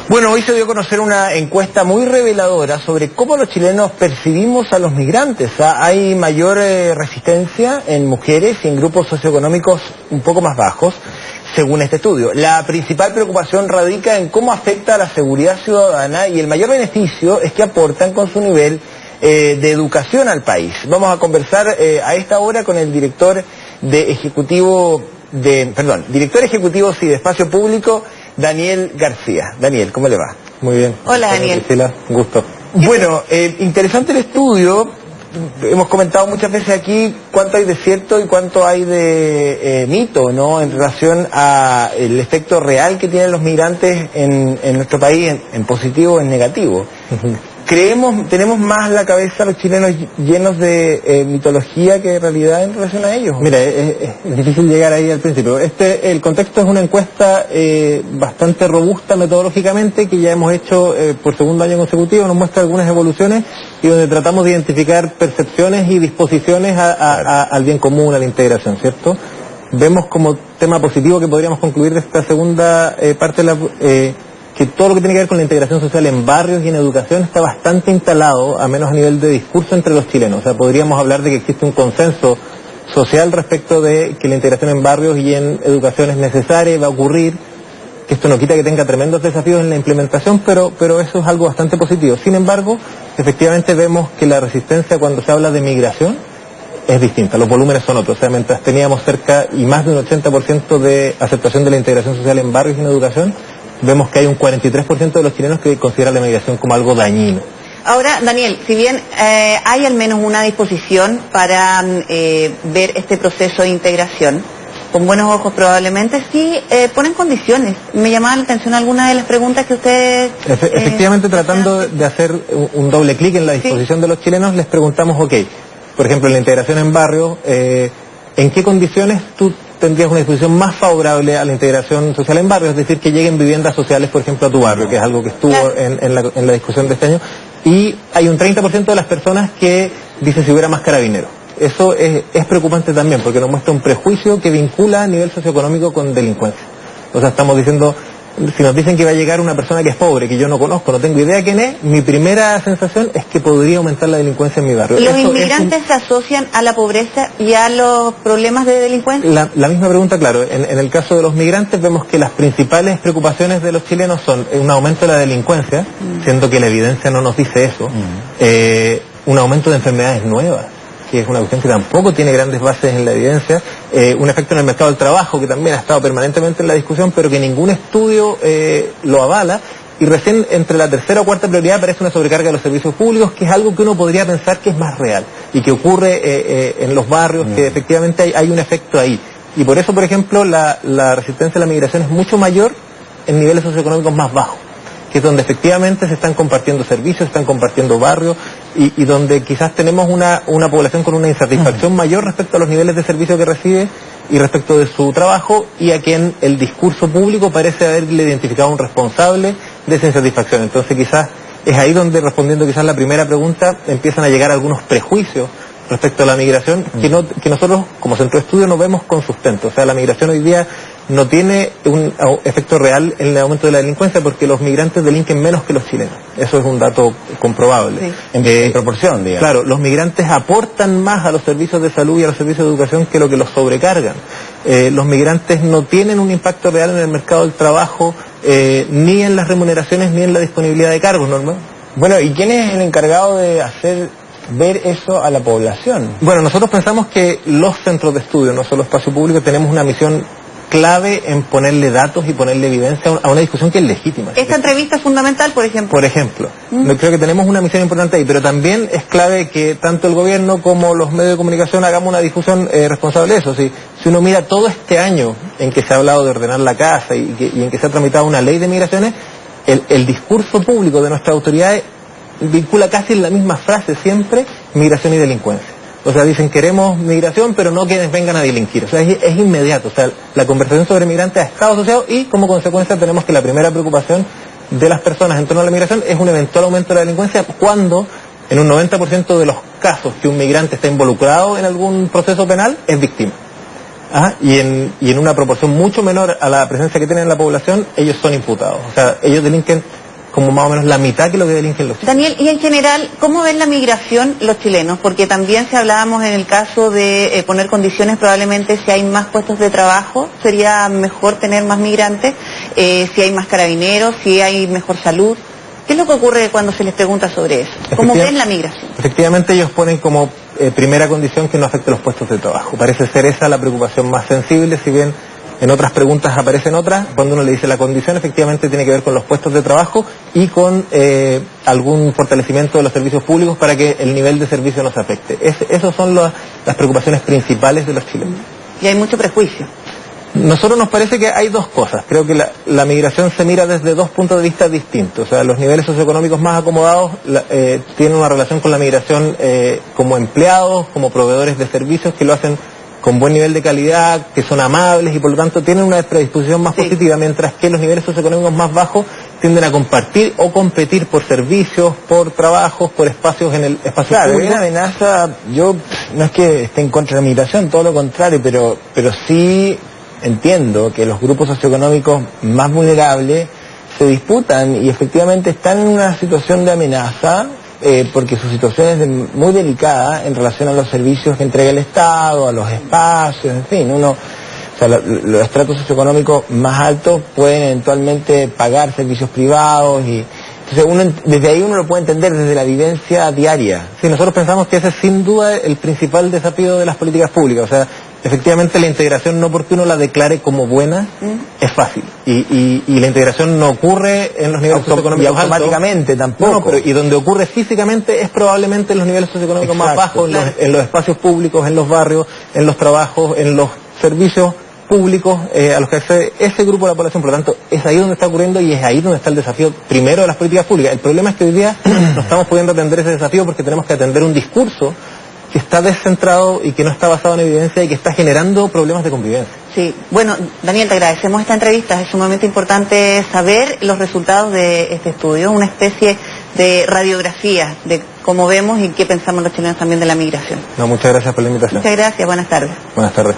Bueno, hoy se dio a conocer una encuesta muy reveladora sobre cómo los chilenos percibimos a los migrantes. Hay mayor resistencia en mujeres y en grupos socioeconómicos un poco más bajos, según este estudio. La principal preocupación radica en cómo afecta a la seguridad ciudadana y el mayor beneficio es que aportan con su nivel de educación al país. Vamos a conversar a esta hora con el director ejecutivo de Espacio Público, Daniel García. Daniel, ¿cómo le va? Muy bien. Hola, Daniel. Priscila, un gusto. Bueno, interesante el estudio. Hemos comentado muchas veces aquí cuánto hay de cierto y cuánto hay de mito, ¿no? En relación a el efecto real que tienen los migrantes en nuestro país, en positivo o en negativo. Tenemos más la cabeza los chilenos llenos de mitología que de realidad en relación a ellos. Mira, es difícil llegar ahí al principio. El contexto es una encuesta bastante robusta metodológicamente que ya hemos hecho por segundo año consecutivo, nos muestra algunas evoluciones y donde tratamos de identificar percepciones y disposiciones al bien común, a la integración, ¿cierto? Vemos como tema positivo que podríamos concluir de esta segunda parte de que todo lo que tiene que ver con la integración social en barrios y en educación está bastante instalado, a menos a nivel de discurso entre los chilenos. O sea, podríamos hablar de que existe un consenso social respecto de que la integración en barrios y en educación es necesaria y va a ocurrir, que esto no quita que tenga tremendos desafíos en la implementación, pero eso es algo bastante positivo. Sin embargo, efectivamente vemos que la resistencia cuando se habla de migración es distinta, los volúmenes son otros. O sea, mientras teníamos cerca y más de un 80% de aceptación de la integración social en barrios y en educación, vemos que hay un 43% de los chilenos que consideran la migración como algo dañino. Ahora, Daniel, si bien hay al menos una disposición para ver este proceso de integración, con buenos ojos probablemente, sí ponen condiciones. Me llamaba la atención alguna de las preguntas que ustedes... Efectivamente, tratando de hacer un doble clic en la disposición de los chilenos, les preguntamos, ok, por ejemplo, en la integración en barrios, ¿en qué condiciones tú tendrías una disposición más favorable a la integración social en barrios? Es decir, que lleguen viviendas sociales, por ejemplo, a tu barrio, que es algo que estuvo en la discusión de este año, y hay un 30% de las personas que dice si hubiera más carabineros. Eso es preocupante también, porque nos muestra un prejuicio que vincula a nivel socioeconómico con delincuencia. O sea, estamos diciendo, si nos dicen que va a llegar una persona que es pobre, que yo no conozco, no tengo idea quién es, mi primera sensación es que podría aumentar la delincuencia en mi barrio. ¿Los inmigrantes se asocian a la pobreza y a los problemas de delincuencia? La misma pregunta, claro. En el caso de los migrantes vemos que las principales preocupaciones de los chilenos son un aumento de la delincuencia, siendo que la evidencia no nos dice eso, un aumento de enfermedades nuevas, que es una cuestión que tampoco tiene grandes bases en la evidencia, un efecto en el mercado del trabajo que también ha estado permanentemente en la discusión, pero que ningún estudio lo avala, y recién entre la tercera o cuarta prioridad aparece una sobrecarga de los servicios públicos, que es algo que uno podría pensar que es más real, y que ocurre en los barrios, que efectivamente hay un efecto ahí. Y por eso, por ejemplo, la resistencia a la migración es mucho mayor en niveles socioeconómicos más bajos, que es donde efectivamente se están compartiendo servicios, se están compartiendo barrios, y donde quizás tenemos una población con una insatisfacción mayor respecto a los niveles de servicio que recibe y respecto de su trabajo, y a quien el discurso público parece haberle identificado un responsable de esa insatisfacción. Entonces quizás es ahí donde, respondiendo quizás la primera pregunta, empiezan a llegar algunos prejuicios respecto a la migración que nosotros como centro de estudio no vemos con sustento. O sea, la migración hoy día no tiene un efecto real en el aumento de la delincuencia, porque los migrantes delinquen menos que los chilenos. Eso es un dato comprobable. Sí. En proporción, digamos. Claro, los migrantes aportan más a los servicios de salud y a los servicios de educación que lo que los sobrecargan. Los migrantes no tienen un impacto real en el mercado del trabajo, ni en las remuneraciones, ni en la disponibilidad de cargos, ¿no? Bueno, ¿y quién es el encargado de hacer ver eso a la población? Bueno, nosotros pensamos que los centros de estudio, no solo Espacio Público, tenemos una misión clave en ponerle datos y ponerle evidencia a una discusión que es legítima. ¿Esta entrevista es fundamental, por ejemplo? Por ejemplo. Creo que tenemos una misión importante ahí, pero también es clave que tanto el gobierno como los medios de comunicación hagamos una difusión responsable de eso. Si uno mira todo este año en que se ha hablado de ordenar la casa y en que se ha tramitado una ley de migraciones, el discurso público de nuestras autoridades vincula casi en la misma frase siempre migración y delincuencia. O sea, dicen queremos migración, pero no que vengan a delinquir. O sea, es inmediato. O sea, la conversación sobre migrantes ha estado asociado, y como consecuencia tenemos que la primera preocupación de las personas en torno a la migración es un eventual aumento de la delincuencia, cuando en un 90% de los casos que un migrante está involucrado en algún proceso penal es víctima. y en una proporción mucho menor a la presencia que tienen en la población, ellos son imputados. O sea, ellos delinquen como más o menos la mitad que lo que delinquen los chilenos. Daniel, y en general, ¿cómo ven la migración los chilenos? Porque también si hablábamos en el caso de poner condiciones, probablemente si hay más puestos de trabajo, sería mejor tener más migrantes, si hay más carabineros, si hay mejor salud. ¿Qué es lo que ocurre cuando se les pregunta sobre eso? ¿Cómo ven la migración? Efectivamente, ellos ponen como primera condición que no afecte los puestos de trabajo. Parece ser esa la preocupación más sensible, si bien en otras preguntas aparecen otras. Cuando uno le dice la condición, efectivamente tiene que ver con los puestos de trabajo y con algún fortalecimiento de los servicios públicos para que el nivel de servicio no se afecte. Esas son las preocupaciones principales de los chilenos. Y hay mucho prejuicio. Nosotros nos parece que hay dos cosas. Creo que la migración se mira desde dos puntos de vista distintos. O sea, los niveles socioeconómicos más acomodados tienen una relación con la migración como empleados, como proveedores de servicios que lo hacen con buen nivel de calidad, que son amables y por lo tanto tienen una predisposición más positiva, mientras que los niveles socioeconómicos más bajos tienden a compartir o competir por servicios, por trabajos, por espacios en el espacio público. Hay una amenaza. Yo no es que esté en contra de la migración, todo lo contrario, pero sí entiendo que los grupos socioeconómicos más vulnerables se disputan y efectivamente están en una situación de amenaza, porque su situación es muy delicada en relación a los servicios que entrega el Estado, a los espacios, en fin, los estratos socioeconómicos más altos pueden eventualmente pagar servicios privados y entonces desde ahí uno lo puede entender desde la vivencia diaria. Sí, nosotros pensamos que ese es sin duda el principal desafío de las políticas públicas. O sea, efectivamente la integración, no porque uno la declare como buena, es fácil. Y la integración no ocurre en los niveles socioeconómicos y automáticamente altos. tampoco. No, pero y donde ocurre físicamente es probablemente en los niveles socioeconómicos más bajos, en los espacios públicos, en los barrios, en los trabajos, en los servicios públicos a los que accede ese grupo de la población. Por lo tanto, es ahí donde está ocurriendo y es ahí donde está el desafío primero de las políticas públicas. El problema es que hoy día no estamos pudiendo atender ese desafío porque tenemos que atender un discurso que está descentrado y que no está basado en evidencia y que está generando problemas de convivencia. Sí, bueno, Daniel, te agradecemos esta entrevista. Es sumamente importante saber los resultados de este estudio, una especie de radiografía de cómo vemos y qué pensamos los chilenos también de la migración. No, muchas gracias por la invitación. Muchas gracias, buenas tardes. Buenas tardes.